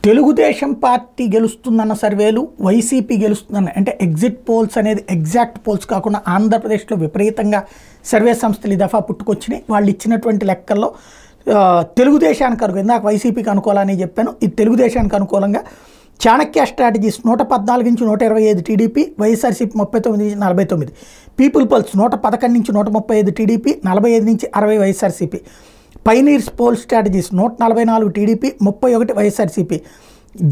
Telugu Desam party గెలుస్తుందన్న సర్వేలు YCP గెలుస్తుందన్న అంటే exit polls అనేది ఎగ్జాక్ట్ పోల్స్ కాకుండా ఆంధ్రప్రదేశ్లో విపరీతంగా సర్వే సంస్థలు ఈ దఫా పుట్టుకొచ్చినాయి. వాళ్ళు ఇచ్చినటువంటి లెక్కల్లో తెలుగుదేశానికి అనుకూలం, ఇందాక వైసీపీకి అనుకూలని చెప్పాను, ఇది తెలుగుదేశానికి అనుకూలంగా చాణక్య స్ట్రాటజీస్ 114 నుంచి 125 టీడీపీ, వైఎస్ఆర్సీపీ 39 నుంచి 49, పీపుల్ పల్స్ 111 నుంచి 135 టీడీపీ, 45 నుంచి 60 YSRCP, pioneers poll strategies 144 TDP, 31 YSRCP,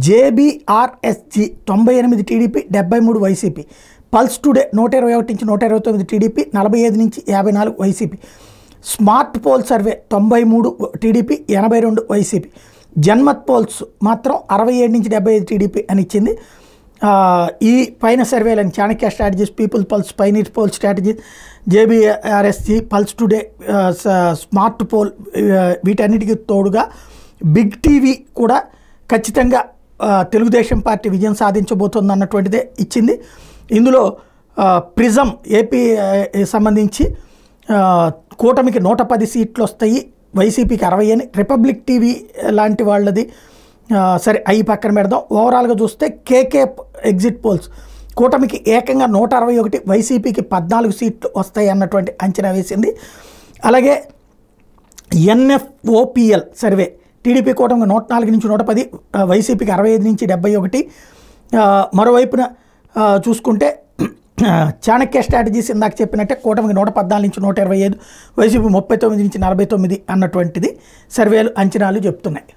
JBRSG 98 TDP, 73 YCP, pulse today 121 నుంచి 129 టీడీపీ, 45 నుంచి 54 YCP, smart poll survey 93 TDP, 82 YCP, Janmat polls మాత్రం 67 నుంచి 75 టీడీపీ అని ఇచ్చింది. ఈ పైన సర్వేలను Chanakya strategies, people pulse, pioneer poll strategies, JBRSG, pulse today, smart poll, వీటన్నిటికీ తోడుగా బిగ్ టీవీ కూడా ఖచ్చితంగా తెలుగుదేశం పార్టీ విజయం సాధించబోతుంది అన్నటువంటిదే ఇచ్చింది. ఇందులో ప్రిజం ఏపీ సంబంధించి కూటమికి 110 సీట్లు వస్తాయి, వైసీపీకి 60 అని, రిపబ్లిక్ టీవీ లాంటి వాళ్ళది సరే అవి పక్కన పెడదాం. ఓవరాల్గా చూస్తే కేకే ఎగ్జిట్ పోల్స్ కూటమికి ఏకంగా 161, వైసీపీకి 14 సీట్లు వస్తాయి అన్నటువంటి అంచనా వేసింది. అలాగే ఎన్ఎఫ్ఓపిఎల్ సర్వే టీడీపీ కూటమికి 104 నుంచి 110, వైసీపీకి 65 నుంచి 71. మరోవైపున చూసుకుంటే చాణక్య స్ట్రాటజీస్ ఇందాక చెప్పినట్టే కూటమికి 114 నుంచి 125, వైసీపీ 39 నుంచి 49 అన్నటువంటిది సర్వేలు అంచనాలు చెప్తున్నాయి.